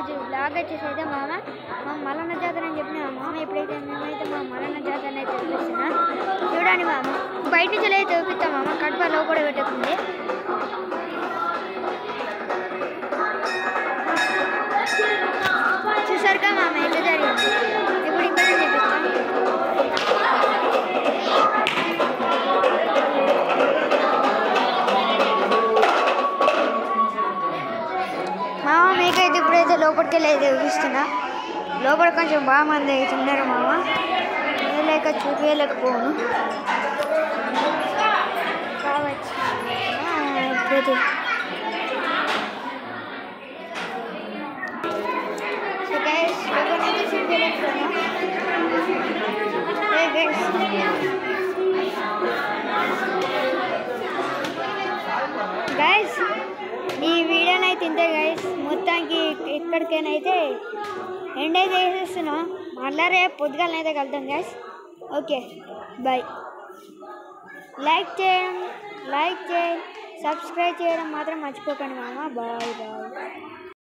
ఈరోజు బ్లాగ్ వచ్చేసి అయితే మామ మా మల్లన్న జాతర అని చెప్పిన మామ ఇప్పుడైతే మేమైతే మా మల్లన్న జాతర అయితే చూపిస్తున్నా చూడండి మామ బయట నుంచి అయితే చూపిస్తాం మామ కడపలో కూడా పెట్టకుంది చూసారుగా మామ ఎట్లా జరిగింది ఇప్పుడు ఇక్కడ చూపిస్తాం మామ మీకైతే ఇప్పుడైతే లోపలికి వెళ్ళి అయితే చూపిస్తున్నా లోపల కొంచెం బాగా మంది అయితే ఉన్నారు మామ లేక చూపించలేకపోను కావచ్చు ఇప్పుడైతే గైస్ ఈ వీడియోని అయితే ఇంతే గైస్ మొత్తానికి ఎక్కడికైనా అయితే ఎండ్ అయితే వేసేస్తున్నాం మళ్ళీ రేపు పొద్దుగాలనైతే కలుద్దాం గైస్ ఓకే బాయ్ లైక్ చేయండి సబ్స్క్రైబ్ చేయడం మాత్రం మర్చిపోకండి మామ బాయ్ బాయ్